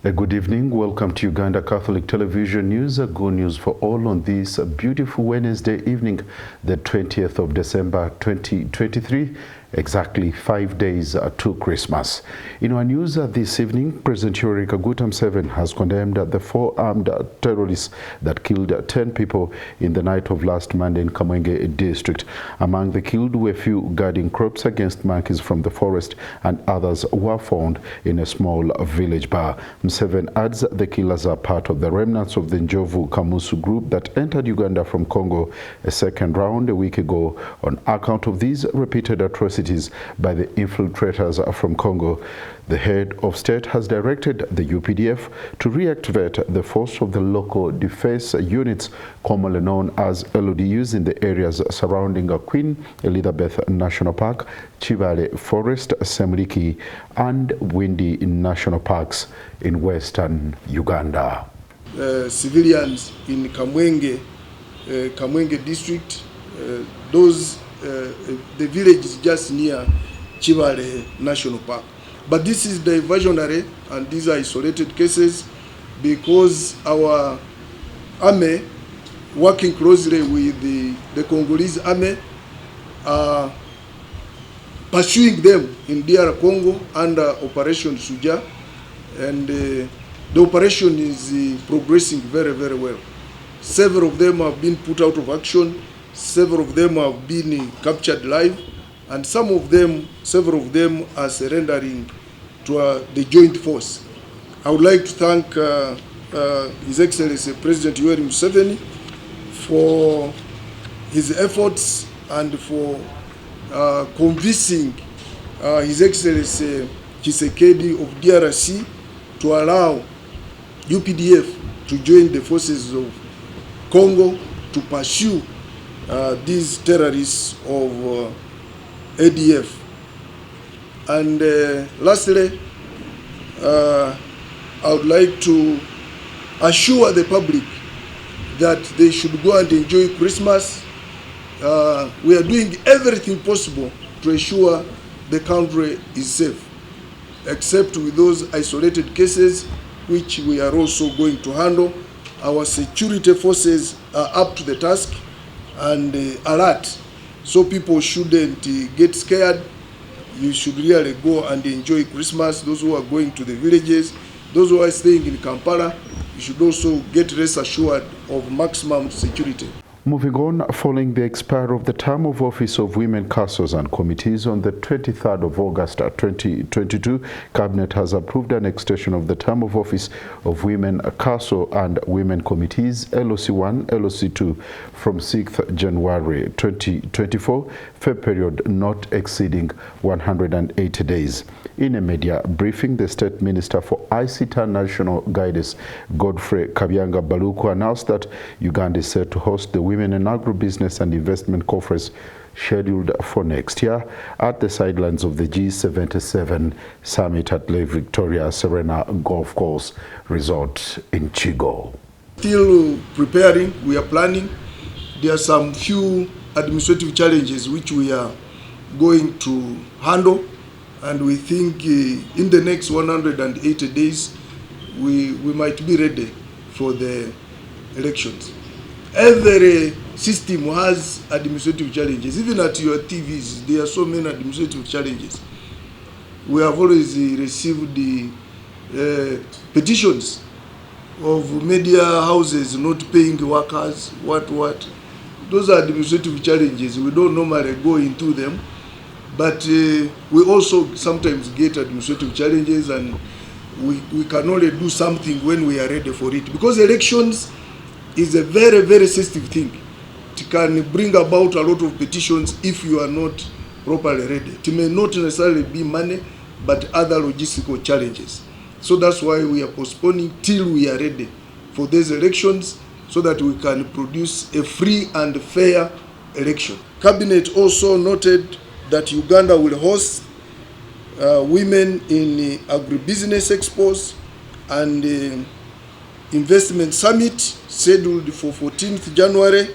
A good evening. Welcome to Uganda Catholic Television News. Good news for all on this beautiful Wednesday evening, the 20th of December 2023, exactly 5 days to Christmas. In our news this evening, President Yoweri Kaguta Museveni has condemned the 4 armed terrorists that killed 10 people in the night of last Monday in Kamwenge district. Among the killed were few guarding crops against monkeys from the forest, and others were found in a small village bar. Museveni adds the killers are part of the remnants of the Njovu Kamusu group that entered Uganda from Congo a second round a week ago on account of these repeated atrocities by the infiltrators from Congo. The head of state has directed the UPDF to reactivate the force of the local defense units, commonly known as LODUs, in the areas surrounding Queen Elizabeth National Park, Chivale Forest, Semliki, and Windy National Parks in western Uganda. Civilians in Kamwenge district, the village is just near Chivale National Park. But this is diversionary, and these are isolated cases because our army, working closely with the Congolese army, are pursuing them in DR Congo under Operation Suja, and the operation is progressing very, very well. Several of them have been put out of action, several of them have been captured live, and several of them are surrendering to the joint force. I would like to thank His Excellency President Yoweri Museveni for his efforts and for convincing His Excellency Tshisekedi of DRC to allow UPDF to join the forces of Congo to pursue these terrorists of ADF. And lastly, I would like to assure the public that they should go and enjoy Christmas. We are doing everything possible to ensure the country is safe, except with those isolated cases, which we are also going to handle. Our security forces are up to the task and alert, so people shouldn't get scared. You should really go and enjoy Christmas. Those who are going to the villages, those who are staying in Kampala, you should also get rest assured of maximum security. Moving on, following the expiry of the term of office of women councils and committees on the 23rd of August 2022, Cabinet has approved an extension of the term of office of women council and women committees LOC1, LOC2 from 6th January 2024 for a period not exceeding 180 days. In a media briefing, the State Minister for ICT National Guidance, Godfrey Kabyanga Baluku, announced that Uganda is set to host the Women in Agribusiness and Investment Conference scheduled for next year at the sidelines of the G77 summit at Lake Victoria Serena Golf Course Resort in Chigo. Still preparing, we are planning. There are some few administrative challenges which we are going to handle, and we think in the next 180 days we might be ready for the elections. Every system has administrative challenges. Even at your TVs, there are so many administrative challenges. We have always received the petitions of media houses not paying workers, what. Those are administrative challenges. We don't normally go into them, but we also sometimes get administrative challenges, and we can only do something when we are ready for it, because elections is a very, very sensitive thing. It can bring about a lot of petitions if you are not properly ready. It may not necessarily be money, but other logistical challenges. So that's why we are postponing till we are ready for these elections, so that we can produce a free and fair election. Cabinet also noted that Uganda will host Women in Agribusiness Expos and Investment Summit scheduled for 14th January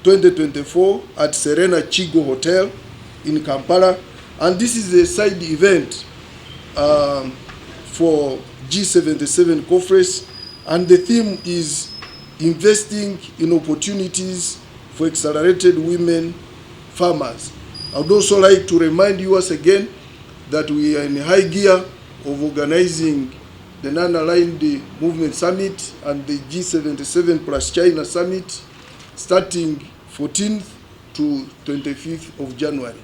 2024 at Serena Chigo Hotel in Kampala, and this is a side event for G77 conference, and the theme is investing in opportunities for accelerated women farmers. I would also like to remind you once again that we are in high gear of organizing the Non-Aligned Movement Summit and the G77 plus China Summit starting 14th to 25th of January.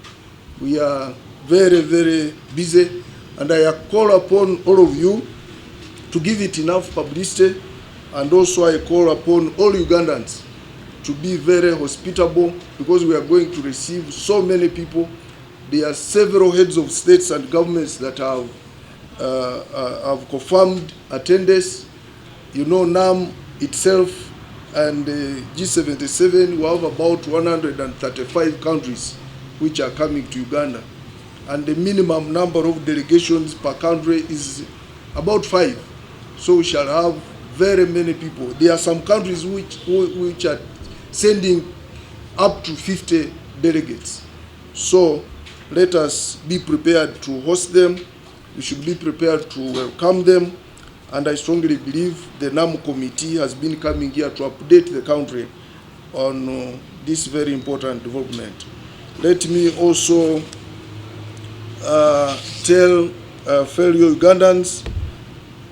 We are very, very busy, and I call upon all of you to give it enough publicity, and also I call upon all Ugandans to be very hospitable, because we are going to receive so many people. There are several heads of states and governments that have confirmed attendance. You know, NAM itself and G77, we have about 135 countries which are coming to Uganda, and the minimum number of delegations per country is about 5. So we shall have very many people. There are some countries which are sending up to 50 delegates. So let us be prepared to host them. We should be prepared to welcome them. And I strongly believe the NAM committee has been coming here to update the country on this very important development. Let me also tell fellow Ugandans,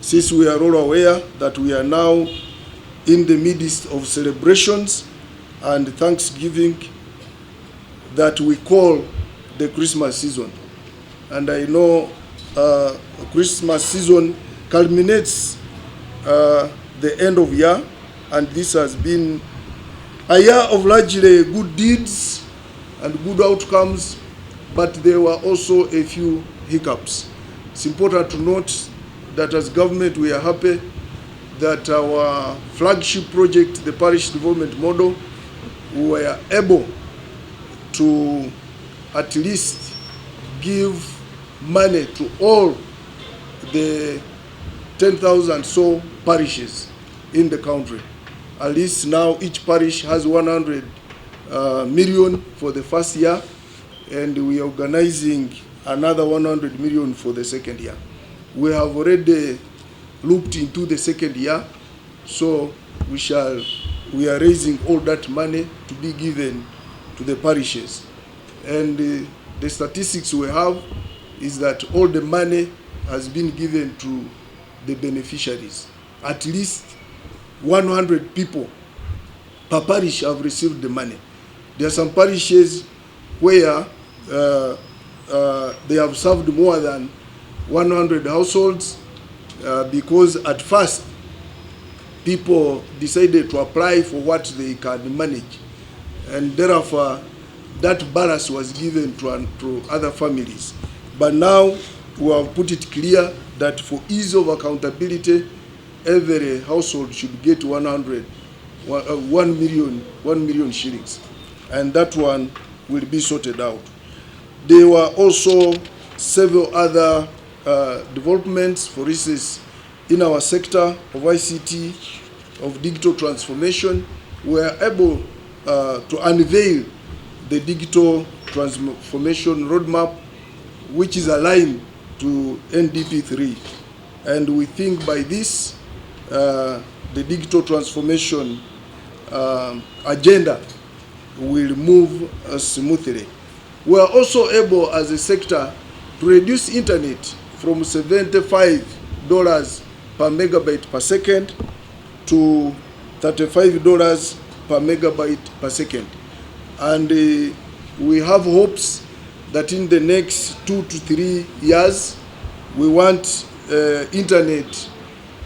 since we are all aware that we are now in the midst of celebrations and Thanksgiving that we call the Christmas season. And I know Christmas season culminates the end of year, and this has been a year of largely good deeds and good outcomes, but there were also a few hiccups. It's important to note that as government we are happy that our flagship project, the parish development model, we were able to at least give money to all the 10,000 so parishes in the country. At least now each parish has 100 million for the first year, and we are organizing another 100 million for the second year. We have already looked into the second year, so we are raising all that money to be given to the parishes. And the statistics we have is that all the money has been given to the beneficiaries. At least 100 people per parish have received the money. There are some parishes where they have served more than 100 households because at first people decided to apply for what they can manage, and therefore that balance was given to other families. But now we have put it clear that for ease of accountability, every household should get 1 million shillings, and that one will be sorted out. There were also several other developments. For instance, in our sector of ICT, of digital transformation, we are able to unveil the digital transformation roadmap, which is aligned to NDP 3. And we think by this, the digital transformation agenda will move smoothly. We are also able, as a sector, to reduce internet from $75 per megabyte per second to $35 per megabyte per second. And we have hopes that in the next 2 to 3 years, we want internet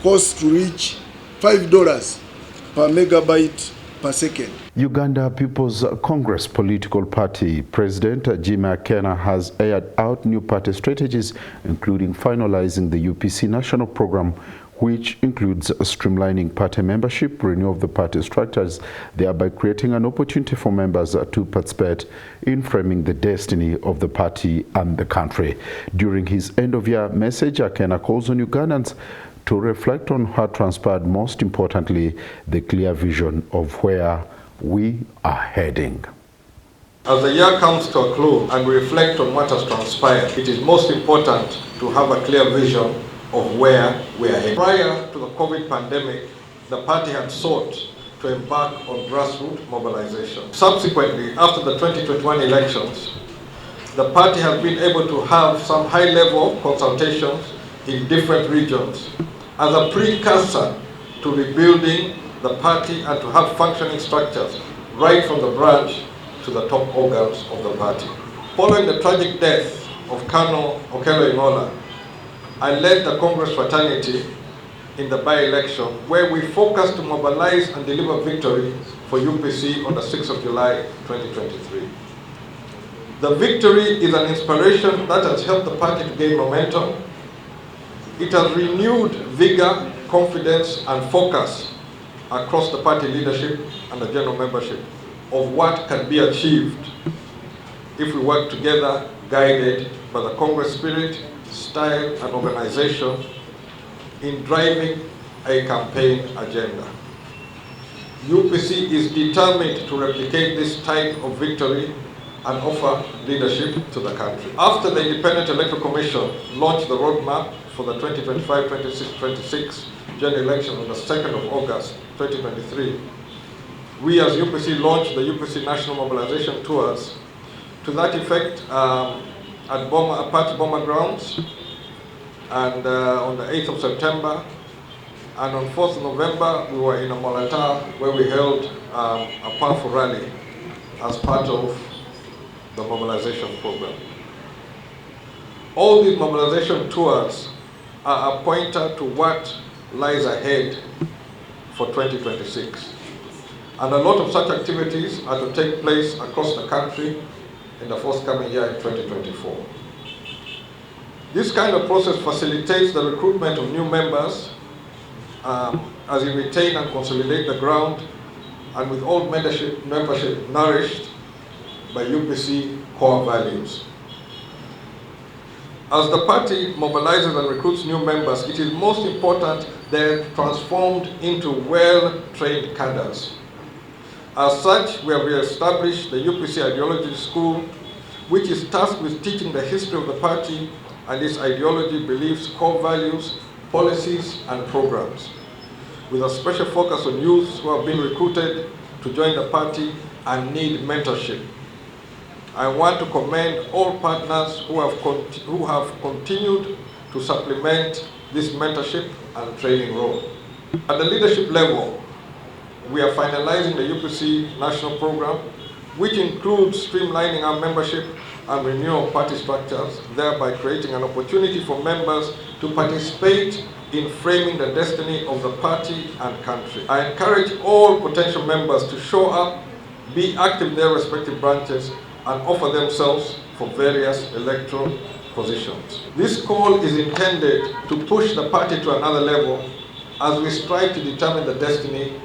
cost to reach $5 per megabyte per second. Uganda People's Congress political party President Jimmy Akena has aired out new party strategies, including finalizing the UPC national program, which includes streamlining party membership, renewal of the party structures, thereby creating an opportunity for members to participate in framing the destiny of the party and the country. During his end-of-year message, Akena calls on Ugandans to reflect on what transpired, most importantly, the clear vision of where we are heading. As the year comes to a close and we reflect on what has transpired, it is most important to have a clear vision of where we are headed. Prior to the COVID pandemic, the party had sought to embark on grassroots mobilization. Subsequently, after the 2021 elections, the party has been able to have some high-level consultations in different regions as a precursor to rebuilding the party and to have functioning structures right from the branch to the top organs of the party. Following the tragic death of Colonel Okello Ingola, I led the Congress fraternity in the by-election where we focused to mobilize and deliver victory for UPC on the 6th of July 2023. The victory is an inspiration that has helped the party to gain momentum. It has renewed vigor, confidence, and focus across the party leadership and the general membership of what can be achieved if we work together, guided by the Congress spirit, style, and organization in driving a campaign agenda. UPC is determined to replicate this type of victory and offer leadership to the country. After the Independent Electoral Commission launched the roadmap for the 2025-26 general election on the 2nd of August 2023, we as UPC launched the UPC National Mobilization Tours. To that effect, at Party Bomber Grounds, and on the 8th of September, and on 4th of November, we were in Amolata where we held a powerful rally as part of the mobilization program. All these mobilization tours are a pointer to what lies ahead for 2026. And a lot of such activities are to take place across the country in the forthcoming year in 2024. This kind of process facilitates the recruitment of new members as we retain and consolidate the ground, and with all membership nourished by UPC core values. As the party mobilizes and recruits new members, it is most important they're transformed into well-trained cadres. As such, we have re-established the UPC Ideology School, which is tasked with teaching the history of the party and its ideology, beliefs, core values, policies, and programs, with a special focus on youths who have been recruited to join the party and need mentorship. I want to commend all partners who have continued to supplement this mentorship and training role. At the leadership level, we are finalizing the UPC national program, which includes streamlining our membership and renewal of party structures, thereby creating an opportunity for members to participate in framing the destiny of the party and country. I encourage all potential members to show up, be active in their respective branches, and offer themselves for various electoral positions. This call is intended to push the party to another level as we strive to determine the destiny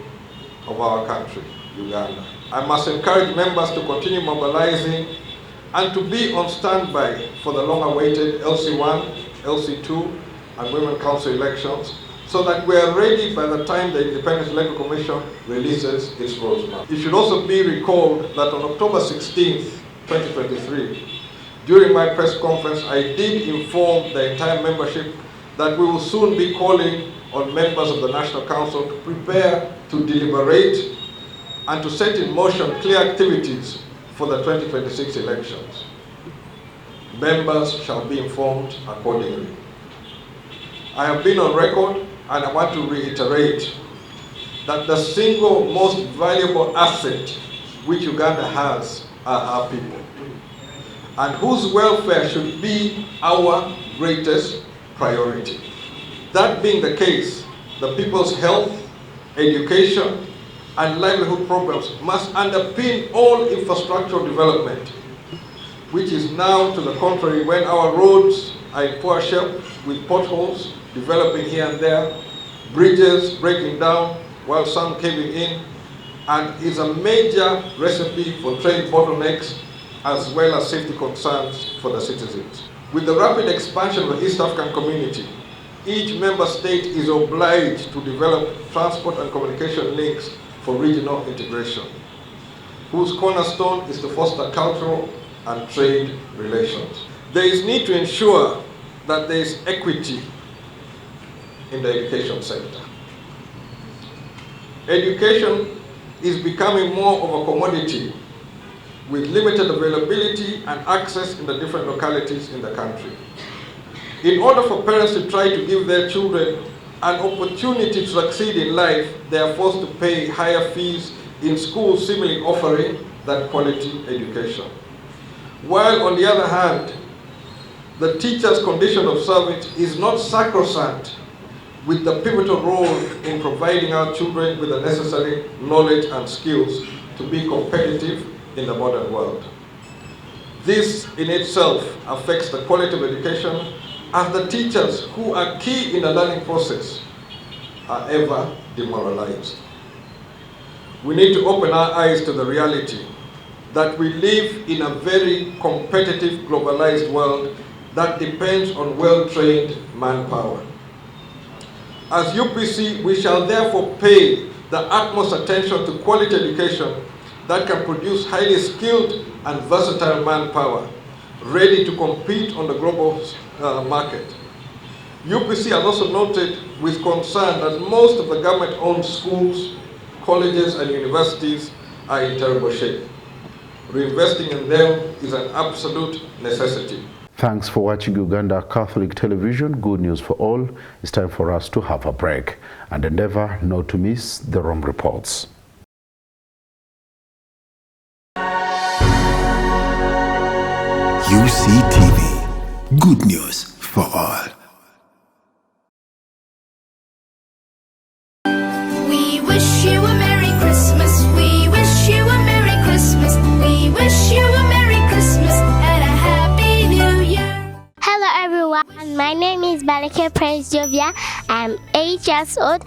of our country, Uganda. I must encourage members to continue mobilizing and to be on standby for the long-awaited LC1, LC2, and Women Council elections, so that we are ready by the time the Independent Electoral Commission releases its roadmap. It should also be recalled that on October 16th, 2023, during my press conference, I did inform the entire membership that we will soon be calling on members of the National Council to prepare to deliberate and to set in motion clear activities for the 2026 elections. Members shall be informed accordingly. I have been on record, and I want to reiterate that the single most valuable asset which Uganda has are our people, and whose welfare should be our greatest priority. That being the case, the people's health, education, and livelihood programs must underpin all infrastructural development, which is now to the contrary when our roads are in poor shape with potholes developing here and there, bridges breaking down while some caving in, and is a major recipe for trade bottlenecks as well as safety concerns for the citizens. With the rapid expansion of the East African community, each member state is obliged to develop transport and communication links for regional integration, whose cornerstone is to foster cultural and trade relations. There is need to ensure that there is equity in the education sector. Education is becoming more of a commodity with limited availability and access in the different localities in the country. In order for parents to try to give their children an opportunity to succeed in life, they are forced to pay higher fees in schools seemingly offering that quality education. While on the other hand, the teacher's condition of service is not sacrosanct, with the pivotal role in providing our children with the necessary knowledge and skills to be competitive in the modern world. This in itself affects the quality of education, as the teachers who are key in the learning process are ever demoralized. We need to open our eyes to the reality that we live in a very competitive, globalized world that depends on well-trained manpower. As UPC, we shall therefore pay the utmost attention to quality education that can produce highly skilled and versatile manpower, ready to compete on the global market. UPC has also noted with concern that most of the government-owned schools, colleges, and universities are in terrible shape. Reinvesting in them is an absolute necessity. Thanks for watching Uganda Catholic Television. Good news for all. It's time for us to have a break and endeavor not to miss the wrong reports. Uctv. Good news for all. We wish you a Merry Christmas. We wish you a Merry Christmas. We wish you a Merry Christmas and a Happy New Year. Hello everyone, my name is Balake Prince Jovia. I'm 8 years old.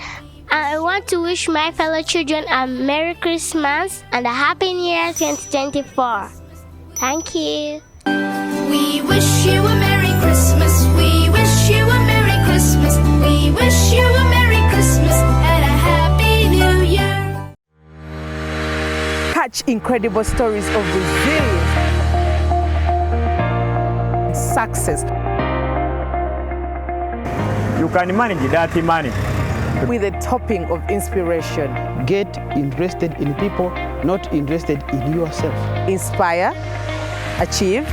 I want to wish my fellow children a Merry Christmas and a Happy New Year 2024. Thank you. We wish you a Merry Christmas. We wish you a Merry Christmas. We wish you a Merry Christmas and a Happy New Year. Catch incredible stories of resilience, success. You can manage that money with a topping of inspiration. Get interested in people, not interested in yourself. Inspire, achieve,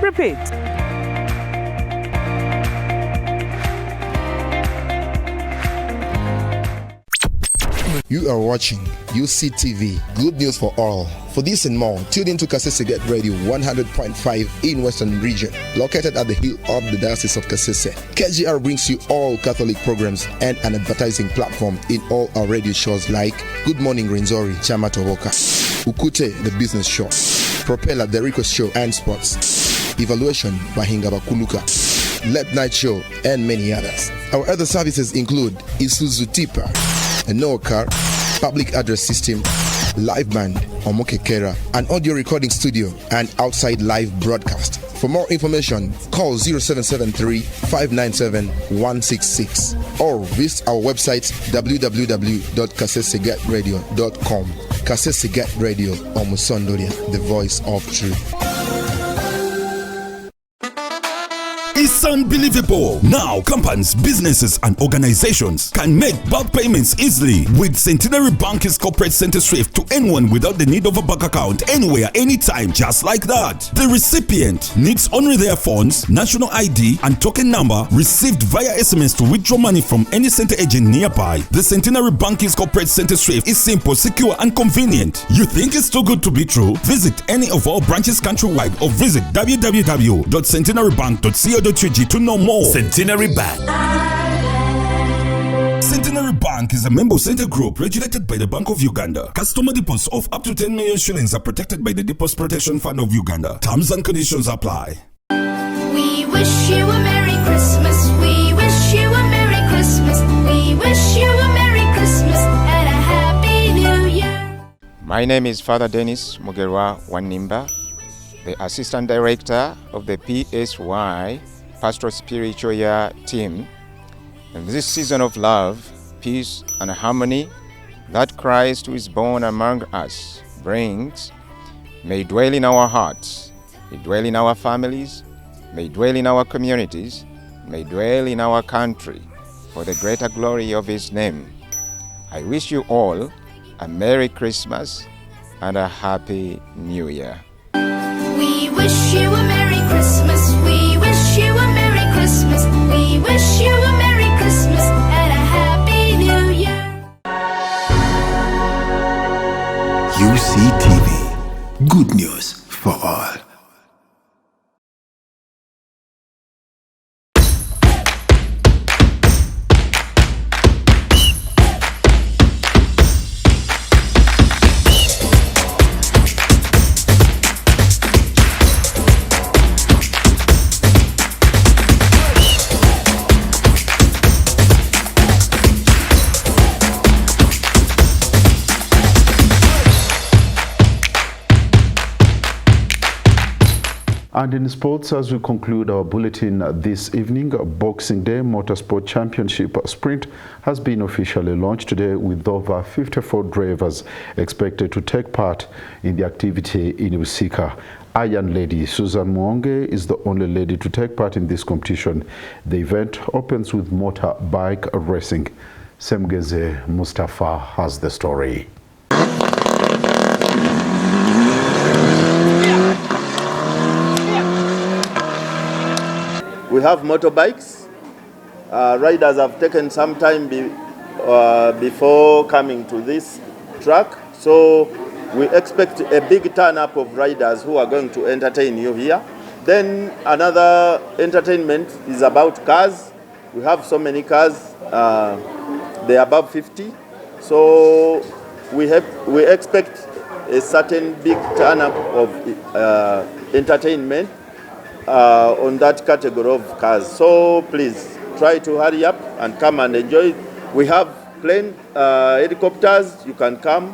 repeat. You are watching Uctv, good news for all. For this and more, tune in to Kasese Get Radio 100.5 in Western Region, located at the hill of the Diocese of Kasese. KGR brings you all Catholic programs and an advertising platform in all our radio shows like Good Morning Renzori, Chama Towoka, Ukute, the business show, Propeller, the request show and sports, Evaluation, Bahinga Bakuluka, Late Night Show, and many others. Our other services include Isuzu Tipa, a Noah car, public address system, live band, Omokekera, an audio recording studio, and outside live broadcast. For more information, call 0773 597 166 or visit our website www.kasesegatradio.com. Kasese Radio, Omusondoria, the voice of truth. It's unbelievable. Now, companies, businesses, and organizations can make bulk payments easily with Centenary Bank's corporate center SWIFT to anyone without the need of a bank account, anywhere, anytime, just like that. The recipient needs only their phones, national ID, and token number received via SMS to withdraw money from any center agent nearby. The Centenary Bank's corporate center SWIFT is simple, secure, and convenient. You think it's too good to be true? Visit any of our branches countrywide or visit www.centenarybank.co.ug to know more. Centenary Bank. Centenary Bank is a member center group regulated by the Bank of Uganda. Customer deposits of up to 10 million shillings are protected by the Deposit Protection Fund of Uganda. Terms and conditions apply. We wish you a Merry Christmas. We wish you a Merry Christmas. We wish you a Merry Christmas and a Happy New Year. My name is Father Dennis Mugerwa Wanimba, the Assistant Director of the PSY Pastoral Spiritual Year team. In this season of love, peace, and harmony that Christ who is born among us brings, may dwell in our hearts, may dwell in our families, may dwell in our communities, may dwell in our country. for the greater glory of His name. I wish you all a Merry Christmas and a Happy New Year. We wish you a Merry Christmas. We wish you a Merry Christmas. We wish you a Merry Christmas and a Happy New Year. Uctv. Good news for all. And in sports, as we conclude our bulletin this evening, Boxing Day Motorsport Championship Sprint has been officially launched today with over 54 drivers expected to take part in the activity in Usika. Iron Lady Susan Mwonge is the only lady to take part in this competition. The event opens with motorbike racing. Semgeze Mustafa has the story. We have motorbikes. Riders have taken some time before coming to this track. So we expect a big turn-up of riders who are going to entertain you here. Then another entertainment is about cars. We have so many cars. They're above 50. So we expect a certain big turn-up of entertainment on that category of cars. So please try to hurry up and come and enjoy. We have plane, helicopters. You can come.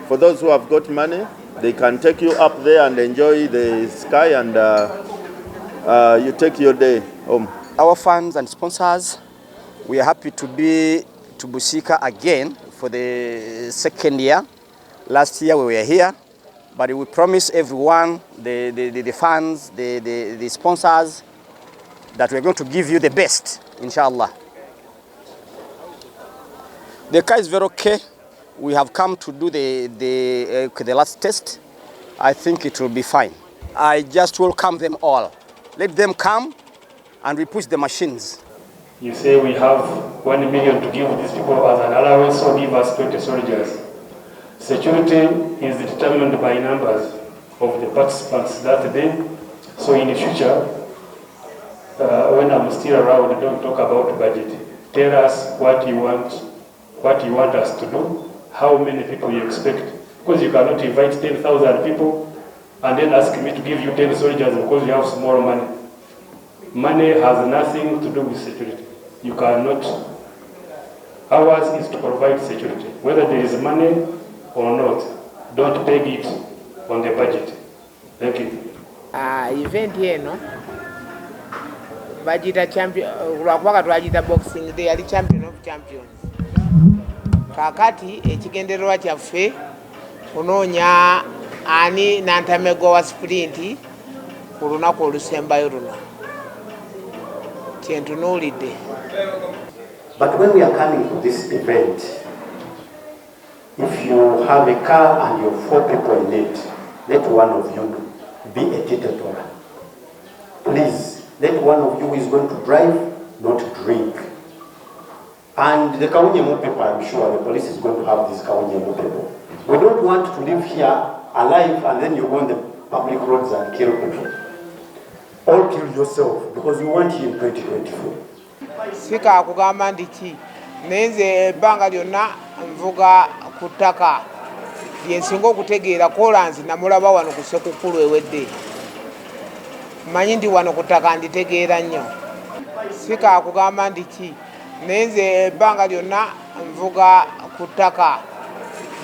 For those who have got money, they can take you up there and enjoy the sky, and you take your day home. Our fans and sponsors, we are happy to be to Busika again for the second year. Last year we were here. But we promise everyone, the fans, the sponsors, that we're going to give you the best, inshallah. The car is very okay. We have come to do the last test. I think it will be fine. I just welcome them all. Let them come and we push the machines. You say we have 1 million to give these people as an allowance, so give us 20 soldiers. Security is determined by numbers of the participants that day. So in the future, when I'm still around, don't talk about budget. Tell us what you want us to do, how many people you expect. Because you cannot invite 10,000 people and then ask me to give you 10 soldiers because you have small money. Money has nothing to do with security. You cannot. Ours is to provide security. Whether there is money or not, don't peg it on the budget. Thank you. Event here, no? Budget champion, Boxing Day, are the champion of champions. Kakati, echigenderwa kyaffe kunoonya ani nantamego wa sprint ku lunaku olusembayo luno kyentunuulidde. But when we are coming to this event, if you have a car and you're 4 people in it, let one of you be a teetotaler. Please, let one of you who is going to drive not drink. And the Kaunyemu people, I'm sure the police is going to have these Kaunyemu people. We don't want to live here alive and then you go on the public roads and kill people. Or kill yourself because you want you in 2024. Sika kugamba ndiki nenze ebbanga lyonna nvuga ku ttaka lyensinga okutegeera kolanzi namulaba wano ku Ssekukkulu ewedde. Mmanyi ndi wano ku ttaka nditegeera nnyo. Sika kugamba ndiki nenze ebbanga lyonna nvuga ku ttaka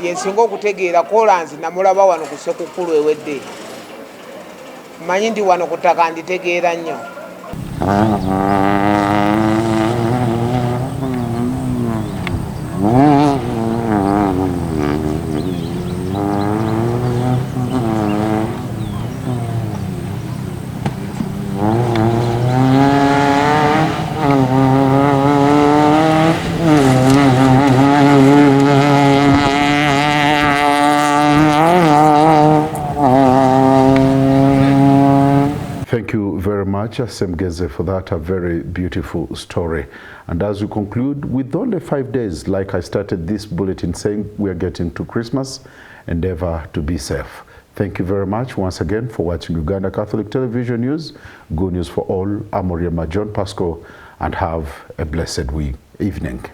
lyensinga okutegeera kolanzi namulaba wano ku Ssekukkulu ewedde. Mmanyi ndi wano ku ttaka nditegeera nnyo. Thank you very much, Semgeze, for that, a very beautiful story. And as we conclude, with only 5 days, like I started this bulletin saying, we are getting to Christmas, endeavor to be safe. Thank you very much once again for watching Uganda Catholic Television News. Good news for all. I'm Oriema John Pasco, and have a blessed evening.